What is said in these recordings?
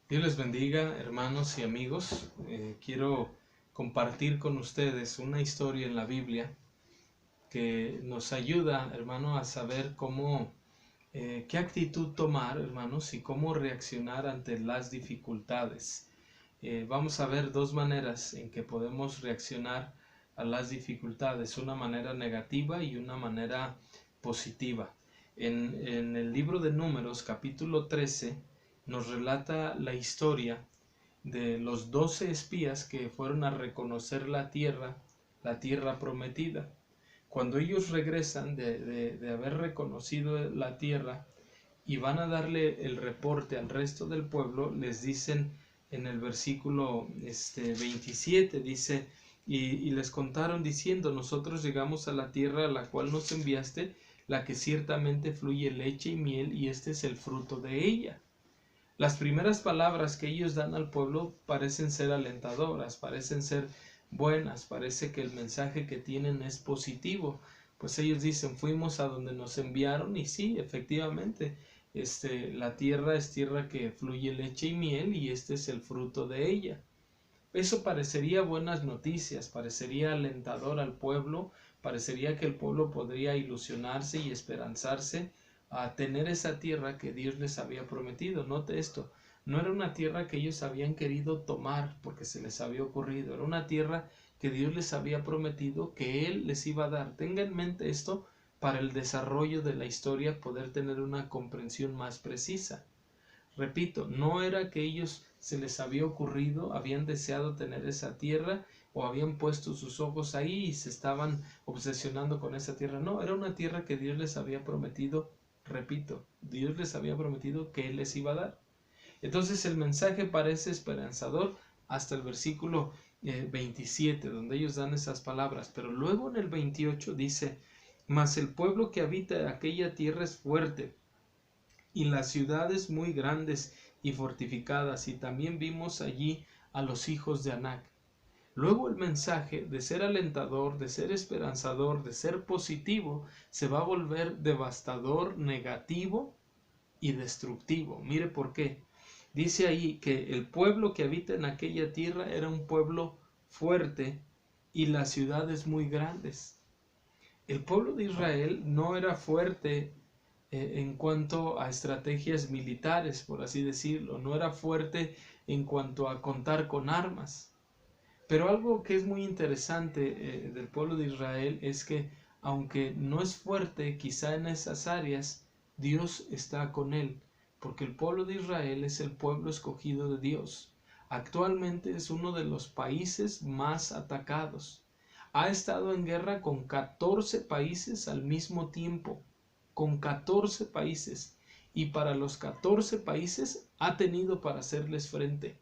Dios les bendiga, hermanos y amigos. Quiero compartir con ustedes una historia en la Biblia que nos ayuda, hermano, a saber qué actitud tomar, hermanos, y cómo reaccionar ante las dificultades. Vamos a ver dos maneras en que podemos reaccionar a las dificultades, una manera negativa y una manera positiva. En el libro de Números, capítulo 13, nos relata la historia de los 12 espías que fueron a reconocer la tierra prometida. Cuando ellos regresan de haber reconocido la tierra y van a darle el reporte al resto del pueblo, les dicen en el versículo 27, dice, y les contaron diciendo: nosotros llegamos a la tierra a la cual nos enviaste, la que ciertamente fluye leche y miel, y este es el fruto de ella. Las primeras palabras que ellos dan al pueblo parecen ser alentadoras, parecen ser buenas, parece que el mensaje que tienen es positivo. Pues ellos dicen: fuimos a donde nos enviaron, y sí, efectivamente, la tierra es tierra que fluye leche y miel, y este es el fruto de ella. Eso parecería buenas noticias, parecería alentador al pueblo, parecería que el pueblo podría ilusionarse y esperanzarse a tener esa tierra que Dios les había prometido. Note esto, no era una tierra que ellos habían querido tomar porque se les había ocurrido, era una tierra que Dios les había prometido que Él les iba a dar. Tenga en mente esto para el desarrollo de la historia, poder tener una comprensión más precisa. Repito, no era que ellos se les había ocurrido, habían deseado tener esa tierra o habían puesto sus ojos ahí y se estaban obsesionando con esa tierra. No, era una tierra que Dios les había prometido. Repito, Dios les había prometido que Él les iba a dar. Entonces el mensaje parece esperanzador hasta el versículo 27, donde ellos dan esas palabras. Pero luego en el 28 dice: mas el pueblo que habita aquella tierra es fuerte, y las ciudades muy grandes y fortificadas, y también vimos allí a los hijos de Anac. Luego el mensaje, de ser alentador, de ser esperanzador, de ser positivo, se va a volver devastador, negativo y destructivo. Mire por qué. Dice ahí que el pueblo que habita en aquella tierra era un pueblo fuerte y las ciudades muy grandes. El pueblo de Israel no era fuerte en cuanto a estrategias militares, por así decirlo, no era fuerte en cuanto a contar con armas. Pero algo que es muy interesante del pueblo de Israel es que, aunque no es fuerte quizá en esas áreas, Dios está con él, porque el pueblo de Israel es el pueblo escogido de Dios. Actualmente es uno de los países más atacados. Ha estado en guerra con 14 países al mismo tiempo, con 14 países, y para los 14 países ha tenido para hacerles frente.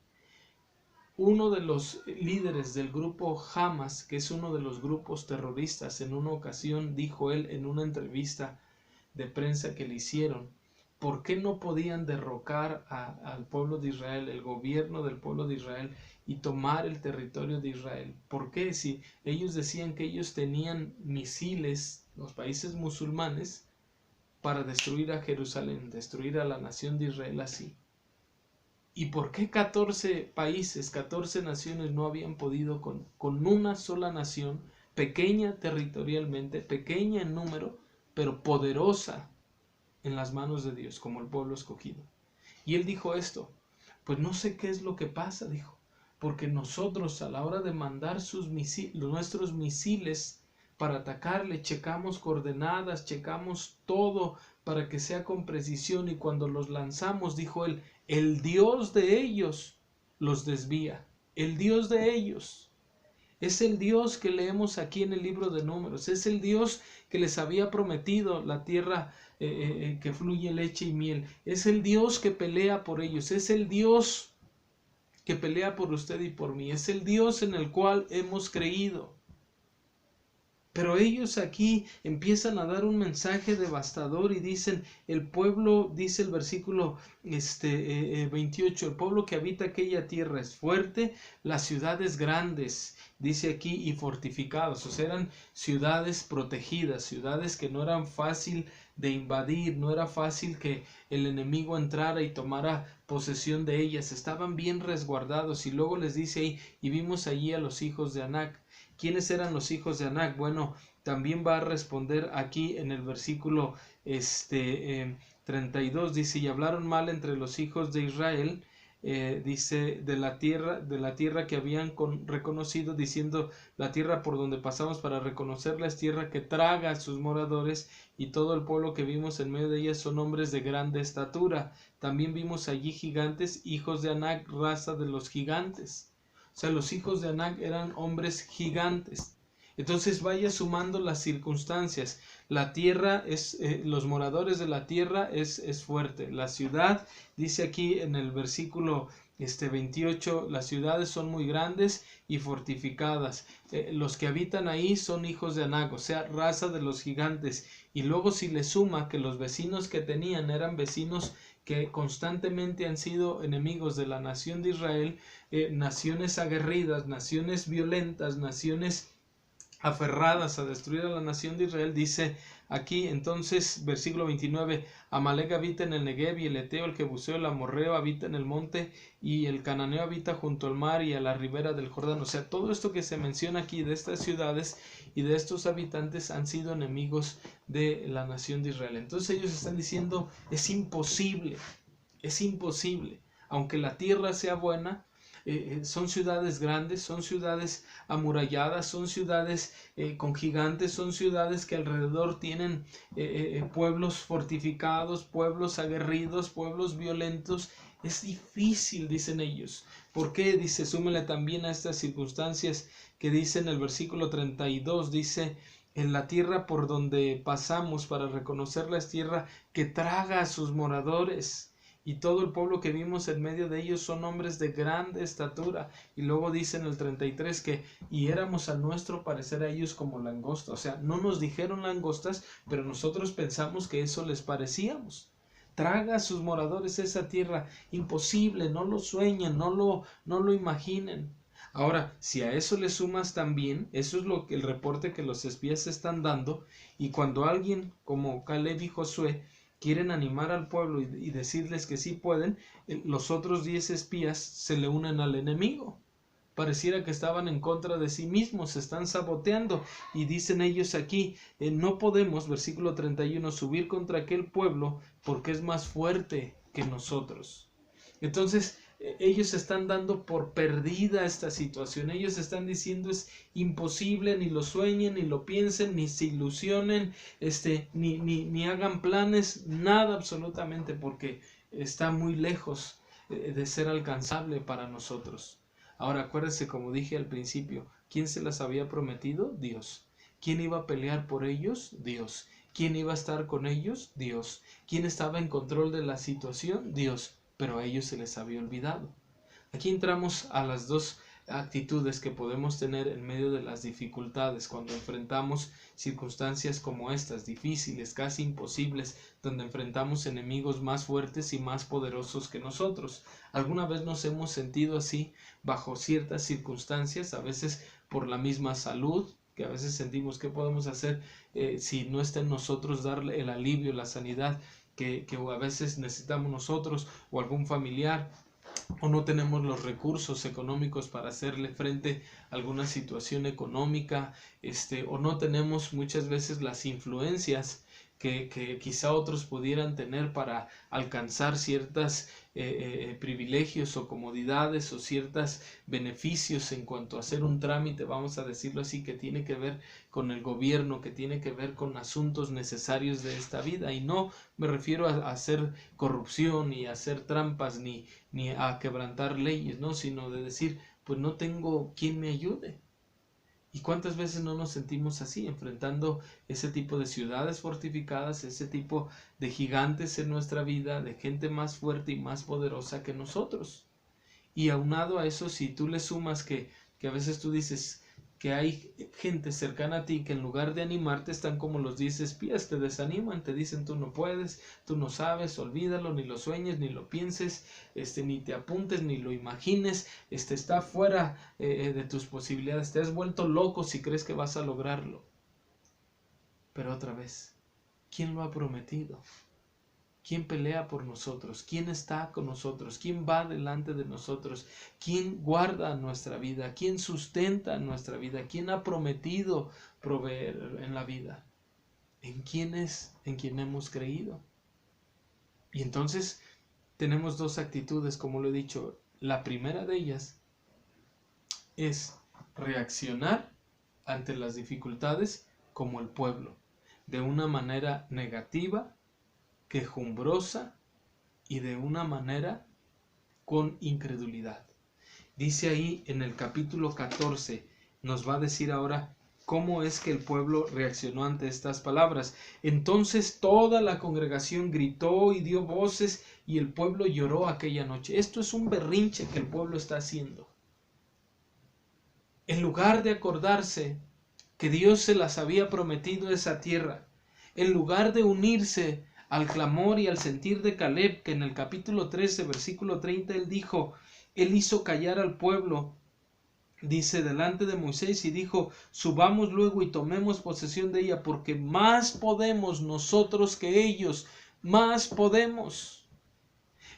Uno de los líderes del grupo Hamas, que es uno de los grupos terroristas, en una ocasión dijo él en una entrevista de prensa que le hicieron: ¿por qué no podían derrocar al pueblo de Israel, el gobierno del pueblo de Israel, y tomar el territorio de Israel? ¿Por qué? Si ellos decían que ellos tenían misiles, los países musulmanes, para destruir a Jerusalén, destruir a la nación de Israel así. ¿Y por qué 14 países, 14 naciones no habían podido con una sola nación, pequeña territorialmente, pequeña en número, pero poderosa en las manos de Dios, como el pueblo escogido? Y él dijo esto: pues no sé qué es lo que pasa, dijo, porque nosotros a la hora de mandar nuestros misiles para atacarle, checamos coordenadas, checamos todo para que sea con precisión, y cuando los lanzamos, dijo él, el Dios de ellos los desvía. El Dios de ellos es el Dios que leemos aquí en el libro de Números. Es el Dios que les había prometido la tierra que fluye leche y miel. Es el Dios que pelea por ellos. Es el Dios que pelea por usted y por mí. Es el Dios en el cual hemos creído. Pero ellos aquí empiezan a dar un mensaje devastador y dicen: el pueblo, dice el versículo 28, el pueblo que habita aquella tierra es fuerte, las ciudades grandes, dice aquí, y fortificadas. O sea, eran ciudades protegidas, ciudades que no eran fácil de invadir, no era fácil que el enemigo entrara y tomara posesión de ellas, estaban bien resguardados. Y luego les dice ahí, y vimos allí a los hijos de Anac. ¿Quiénes eran los hijos de Anac? Bueno, también va a responder aquí en el versículo 32, dice, y hablaron mal entre los hijos de Israel, dice, de la tierra que habían reconocido, diciendo, la tierra por donde pasamos para reconocerla es tierra que traga a sus moradores, y todo el pueblo que vimos en medio de ella son hombres de grande estatura. También vimos allí gigantes, hijos de Anac, raza de los gigantes. O sea, los hijos de Anac eran hombres gigantes. Entonces vaya sumando las circunstancias. La tierra es, los moradores de la tierra es fuerte. La ciudad, dice aquí en el versículo 28, las ciudades son muy grandes y fortificadas. Los que habitan ahí son hijos de Anac, o sea, raza de los gigantes. Y luego si le suma que los vecinos que tenían eran vecinos que constantemente han sido enemigos de la nación de Israel, naciones aguerridas, naciones violentas, naciones aferradas a destruir a la nación de Israel, dice aquí entonces, versículo 29, Amalek habita en el Negev, y el Eteo, el Jebuseo, el Amorreo habita en el monte, y el Cananeo habita junto al mar y a la ribera del Jordán. O sea, todo esto que se menciona aquí de estas ciudades y de estos habitantes han sido enemigos de la nación de Israel. Entonces ellos están diciendo, es imposible, aunque la tierra sea buena. Son ciudades grandes, son ciudades amuralladas, son ciudades con gigantes, son ciudades que alrededor tienen pueblos fortificados, pueblos aguerridos, pueblos violentos. Es difícil, dicen ellos. ¿Por qué? Dice, súmele también a estas circunstancias que dice en el versículo 32, dice, en la tierra por donde pasamos para reconocerla es tierra que traga a sus moradores. Y todo el pueblo que vimos en medio de ellos son hombres de grande estatura. Y luego dice en el 33 que, y éramos a nuestro parecer a ellos como langostas. O sea, no nos dijeron langostas, pero nosotros pensamos que eso les parecíamos. Traga a sus moradores esa tierra. Imposible, no lo sueñen, no lo imaginen. Ahora, si a eso le sumas también, eso es el reporte que los espías están dando, y cuando alguien como Caleb y Josué quieren animar al pueblo y decirles que sí pueden, los otros 10 espías se le unen al enemigo. Pareciera que estaban en contra de sí mismos, se están saboteando, y dicen ellos aquí, no podemos, versículo 31, subir contra aquel pueblo porque es más fuerte que nosotros. Entonces ellos están dando por perdida esta situación. Ellos están diciendo es imposible, ni lo sueñen, ni lo piensen, ni se ilusionen, ni hagan planes, nada absolutamente, porque está muy lejos de ser alcanzable para nosotros. Ahora acuérdense, como dije al principio, ¿quién se las había prometido? Dios. ¿Quién iba a pelear por ellos? Dios. ¿Quién iba a estar con ellos? Dios. ¿Quién estaba en control de la situación? Dios. Pero a ellos se les había olvidado. Aquí entramos a las dos actitudes que podemos tener en medio de las dificultades cuando enfrentamos circunstancias como estas, difíciles, casi imposibles, donde enfrentamos enemigos más fuertes y más poderosos que nosotros. ¿Alguna vez nos hemos sentido así bajo ciertas circunstancias? A veces por la misma salud, que a veces sentimos que podemos hacer si no está en nosotros darle el alivio, la sanidad que a veces necesitamos nosotros o algún familiar, o no tenemos los recursos económicos para hacerle frente a alguna situación económica, o no tenemos muchas veces las influencias que quizá otros pudieran tener para alcanzar ciertos privilegios o comodidades o ciertos beneficios en cuanto a hacer un trámite, vamos a decirlo así, que tiene que ver con el gobierno, que tiene que ver con asuntos necesarios de esta vida. Y no me refiero a hacer corrupción ni a hacer trampas ni a quebrantar leyes, no, sino de decir, pues no tengo quien me ayude. ¿Y cuántas veces no nos sentimos así, enfrentando ese tipo de ciudades fortificadas, ese tipo de gigantes en nuestra vida, de gente más fuerte y más poderosa que nosotros? Y aunado a eso, si tú le sumas que a veces tú dices que hay gente cercana a ti que en lugar de animarte están como los 10 espías, te desaniman, te dicen tú no puedes, tú no sabes, olvídalo, ni lo sueñes, ni lo pienses, ni te apuntes, ni lo imagines, está fuera de tus posibilidades, te has vuelto loco si crees que vas a lograrlo. Pero otra vez, ¿quién lo ha prometido? ¿Quién pelea por nosotros? ¿Quién está con nosotros? ¿Quién va delante de nosotros? ¿Quién guarda nuestra vida? ¿Quién sustenta nuestra vida? ¿Quién ha prometido proveer en la vida? ¿En quién es? ¿En quién hemos creído? Y entonces tenemos dos actitudes, como lo he dicho. La primera de ellas es reaccionar ante las dificultades como el pueblo, de una manera negativa, quejumbrosa y de una manera con incredulidad. Dice ahí en el capítulo 14, nos va a decir ahora cómo es que el pueblo reaccionó ante estas palabras. Entonces toda la congregación gritó y dio voces y el pueblo lloró aquella noche. Esto es un berrinche que el pueblo está haciendo. En lugar de acordarse que Dios se las había prometido esa tierra, en lugar de unirse al clamor y al sentir de Caleb, que en el capítulo 13, versículo 30, él hizo callar al pueblo, dice, delante de Moisés, y dijo, subamos luego y tomemos posesión de ella, porque más podemos nosotros que ellos, más podemos.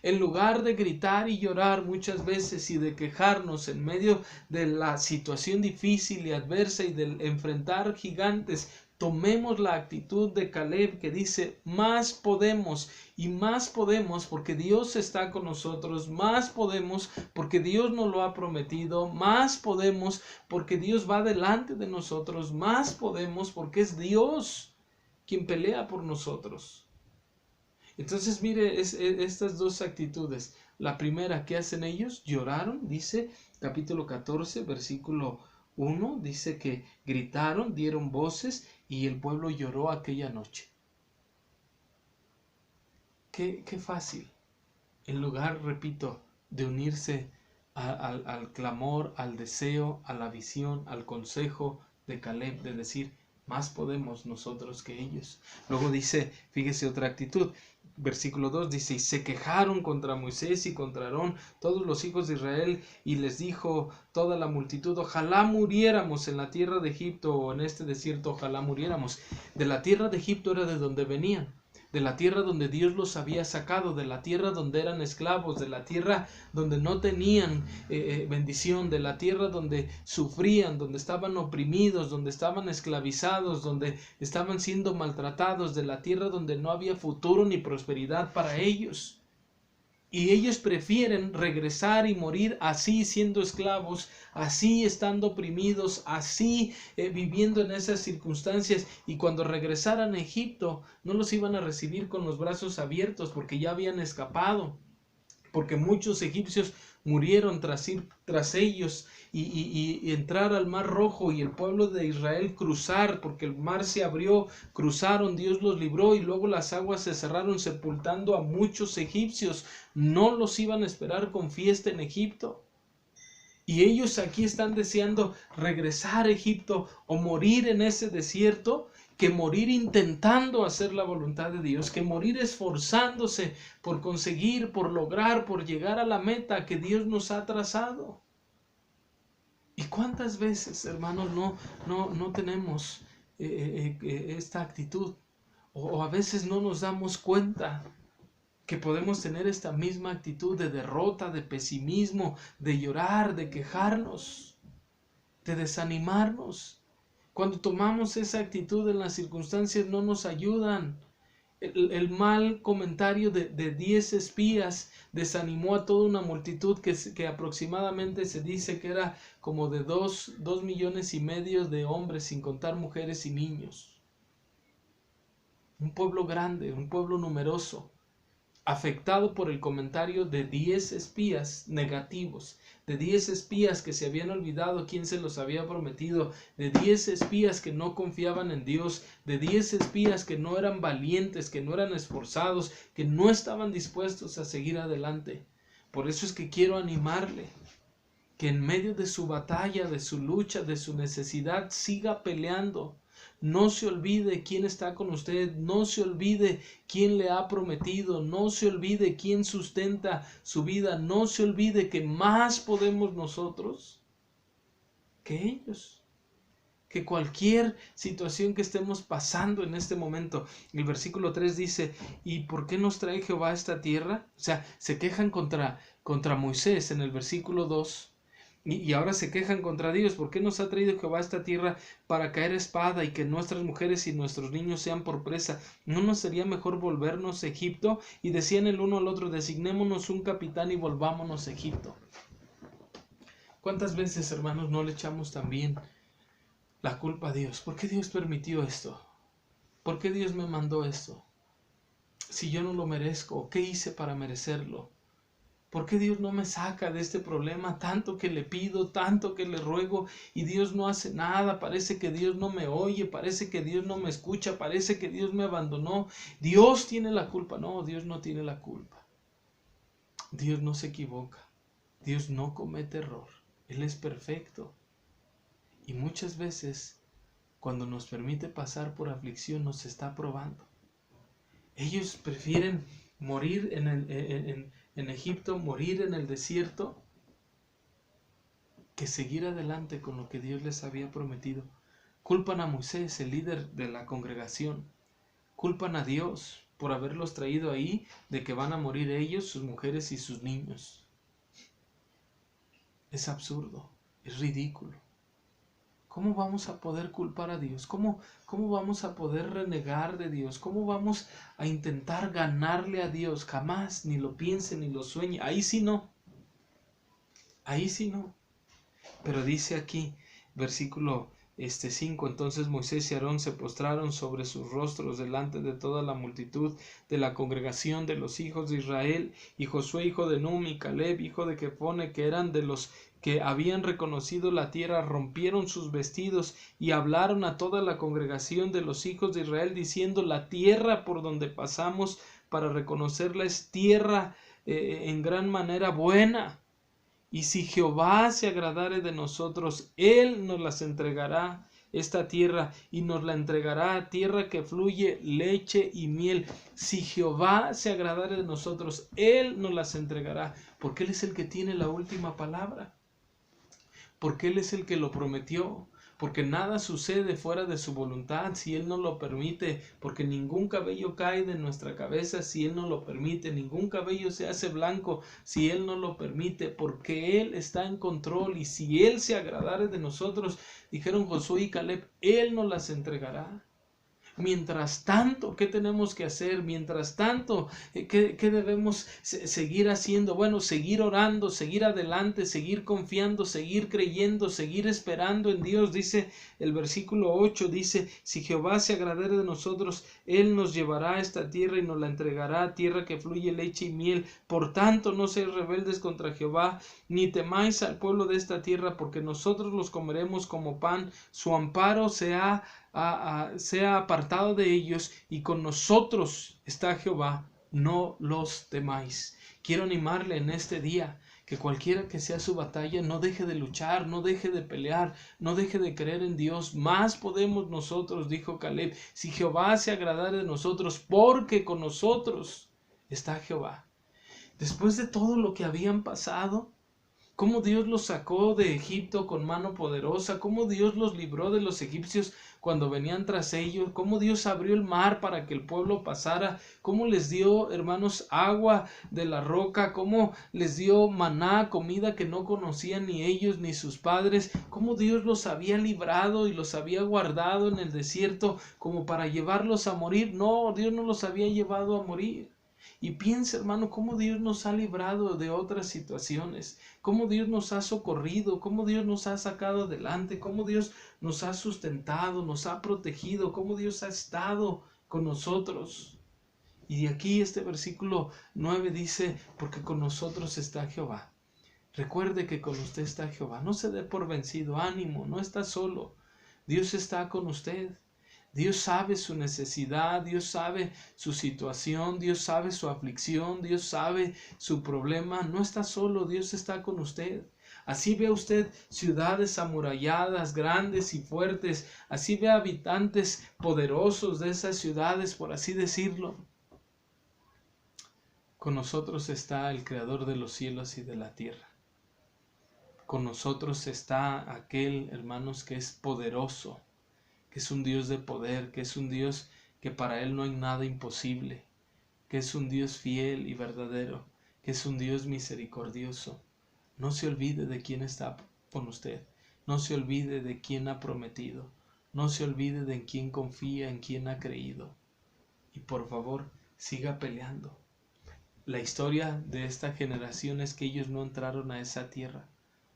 En lugar de gritar y llorar muchas veces y de quejarnos en medio de la situación difícil y adversa y de enfrentar gigantes, tomemos la actitud de Caleb que dice, más podemos y más podemos porque Dios está con nosotros, más podemos porque Dios nos lo ha prometido, más podemos porque Dios va delante de nosotros, más podemos porque es Dios quien pelea por nosotros. Entonces mire estas dos actitudes. La primera, ¿qué hacen ellos? Lloraron, dice capítulo 14, versículo 1, dice que gritaron, dieron voces y el pueblo lloró aquella noche. Qué fácil. En lugar, repito, de unirse al clamor, al deseo, a la visión, al consejo de Caleb, de decir, más podemos nosotros que ellos. Luego dice, fíjese otra actitud, versículo 2 dice, y se quejaron contra Moisés y contra Aarón todos los hijos de Israel, y les dijo toda la multitud, ojalá muriéramos en la tierra de Egipto o en este desierto, ojalá muriéramos. De la tierra de Egipto era de donde venían, de la tierra donde Dios los había sacado, de la tierra donde eran esclavos, de la tierra donde no tenían bendición, de la tierra donde sufrían, donde estaban oprimidos, donde estaban esclavizados, donde estaban siendo maltratados, de la tierra donde no había futuro ni prosperidad para ellos. Y ellos prefieren regresar y morir así siendo esclavos, así estando oprimidos, así viviendo en esas circunstancias. Y cuando regresaran a Egipto, no los iban a recibir con los brazos abiertos porque ya habían escapado. Porque muchos egipcios murieron tras ir tras ellos y entrar al mar rojo y el pueblo de Israel cruzar, porque el mar se abrió, cruzaron, Dios los libró y luego las aguas se cerraron sepultando a muchos egipcios. No los iban a esperar con fiesta en Egipto. Y ellos aquí están deseando regresar a Egipto o morir en ese desierto, que morir intentando hacer la voluntad de Dios, que morir esforzándose por conseguir, por lograr, por llegar a la meta que Dios nos ha trazado. ¿Y cuántas veces, hermanos, no tenemos esta actitud? O a veces no nos damos cuenta que podemos tener esta misma actitud de derrota, de pesimismo, de llorar, de quejarnos, de desanimarnos. Cuando tomamos esa actitud en las circunstancias no nos ayudan. El mal comentario de 10 espías desanimó a toda una multitud que aproximadamente se dice que era como de 2,5 millones de hombres, sin contar mujeres y niños. Un pueblo grande, un pueblo numeroso, afectado por el comentario de 10 espías negativos, de 10 espías que se habían olvidado quién se los había prometido, de 10 espías que no confiaban en Dios, de 10 espías que no eran valientes, que no eran esforzados, que no estaban dispuestos a seguir adelante. Por eso es que quiero animarle, que en medio de su batalla, de su lucha, de su necesidad, siga peleando. No se olvide quién está con usted, no se olvide quién le ha prometido, no se olvide quién sustenta su vida, no se olvide que más podemos nosotros que ellos. que cualquier situación que estemos pasando en este momento. El versículo 3 dice, ¿y por qué nos trae Jehová a esta tierra? O sea, se quejan contra Moisés en el versículo 2. Y ahora se quejan contra Dios. ¿Por qué nos ha traído Jehová a esta tierra para caer espada y que nuestras mujeres y nuestros niños sean por presa? ¿No nos sería mejor volvernos a Egipto? Y decían el uno al otro, designémonos un capitán y volvámonos a Egipto. ¿Cuántas veces, hermanos, no le echamos también la culpa a Dios? ¿Por qué Dios permitió esto? ¿Por qué Dios me mandó esto? Si yo no lo merezco, ¿qué hice para merecerlo? ¿Por qué Dios no me saca de este problema? Tanto que le pido, tanto que le ruego y Dios no hace nada. Parece que Dios no me oye, parece que Dios no me escucha, parece que Dios me abandonó. Dios tiene la culpa. No, Dios no tiene la culpa. Dios no se equivoca. Dios no comete error. Él es perfecto. Y muchas veces, cuando nos permite pasar por aflicción, nos está probando. Ellos prefieren morir en Egipto, morir en el desierto, que seguir adelante con lo que Dios les había prometido. Culpan a Moisés, el líder de la congregación. Culpan a Dios por haberlos traído ahí, de que van a morir ellos, sus mujeres y sus niños. Es absurdo, es ridículo. ¿Cómo vamos a poder culpar a Dios? ¿Cómo vamos a poder renegar de Dios? ¿Cómo vamos a intentar ganarle a Dios? Jamás, ni lo piense, ni lo sueñe. Ahí sí no. Ahí sí no. Pero dice aquí, versículo 5, entonces Moisés y Aarón se postraron sobre sus rostros delante de toda la multitud de la congregación de los hijos de Israel, y Josué hijo de Num y Caleb hijo de Jefone, que eran de los que habían reconocido la tierra, rompieron sus vestidos y hablaron a toda la congregación de los hijos de Israel, diciendo, la tierra por donde pasamos para reconocerla es tierra en gran manera buena. Y si Jehová se agradare de nosotros, Él nos las entregará esta tierra y nos la entregará, tierra que fluye leche y miel. Si Jehová se agradare de nosotros, Él nos las entregará, porque Él es el que tiene la última palabra, porque Él es el que lo prometió, porque nada sucede fuera de su voluntad si Él no lo permite, porque ningún cabello cae de nuestra cabeza si Él no lo permite, ningún cabello se hace blanco si Él no lo permite, porque Él está en control, y si Él se agradare de nosotros, dijeron Josué y Caleb, Él nos las entregará. Mientras tanto, ¿qué tenemos que hacer? Mientras tanto, ¿qué debemos seguir haciendo? Bueno, seguir orando, seguir adelante, seguir confiando, seguir creyendo, seguir esperando en Dios. Dice el versículo 8, dice, si Jehová se agradare de nosotros, Él nos llevará a esta tierra y nos la entregará, tierra que fluye leche y miel. Por tanto, no seáis rebeldes contra Jehová, ni temáis al pueblo de esta tierra, porque nosotros los comeremos como pan. Su amparo sea apartado de ellos, y con nosotros está Jehová, no los temáis. Quiero animarle en este día, que cualquiera que sea su batalla, no deje de luchar, no deje de pelear, no deje de creer en Dios. Más podemos nosotros, dijo Caleb, si Jehová se agradare de nosotros, porque con nosotros está Jehová. Después de todo lo que habían pasado, cómo Dios los sacó de Egipto con mano poderosa, cómo Dios los libró de los egipcios cuando venían tras ellos, cómo Dios abrió el mar para que el pueblo pasara, cómo les dio, hermanos, agua de la roca, cómo les dio maná, comida que no conocían ni ellos ni sus padres, cómo Dios los había librado y los había guardado en el desierto como para llevarlos a morir. No, Dios no los había llevado a morir. Y piensa, hermano, cómo Dios nos ha librado de otras situaciones, cómo Dios nos ha socorrido, cómo Dios nos ha sacado adelante, cómo Dios nos ha sustentado, nos ha protegido, cómo Dios ha estado con nosotros. Y de aquí este versículo 9 dice, porque con nosotros está Jehová. Recuerde que con usted está Jehová. No se dé por vencido, ánimo, no está solo. Dios está con usted. Dios sabe su necesidad, Dios sabe su situación, Dios sabe su aflicción, Dios sabe su problema. No está solo, Dios está con usted. Así ve usted ciudades amuralladas, grandes y fuertes. Así ve habitantes poderosos de esas ciudades, por así decirlo. Con nosotros está el Creador de los cielos y de la tierra. Con nosotros está aquel, hermanos, que es poderoso, que es un Dios de poder, que es un Dios que para Él no hay nada imposible, que es un Dios fiel y verdadero, que es un Dios misericordioso. No se olvide de quién está con usted, no se olvide de quién ha prometido, no se olvide de en quién confía, en quién ha creído. Y por favor, siga peleando. La historia de esta generación es que ellos no entraron a esa tierra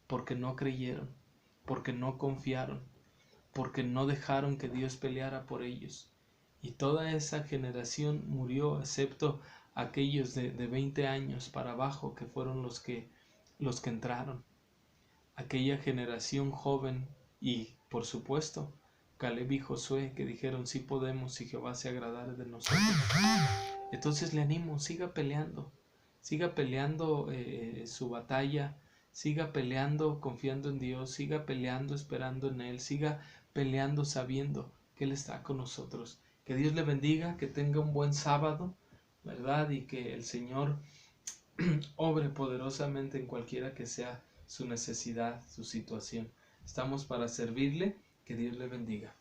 porque no creyeron, porque no confiaron, porque no dejaron que Dios peleara por ellos. Y toda esa generación murió, excepto aquellos de 20 años para abajo, que fueron los que entraron. Aquella generación joven y, por supuesto, Caleb y Josué, que dijeron sí podemos y Jehová se agradare de nosotros. Entonces le animo, siga peleando su batalla, siga peleando confiando en Dios, siga peleando esperando en Él, siga peleando sabiendo que Él está con nosotros. Que Dios le bendiga, que tenga un buen sábado, ¿verdad? Y que el Señor obre poderosamente en cualquiera que sea su necesidad, su situación. Estamos para servirle, que Dios le bendiga.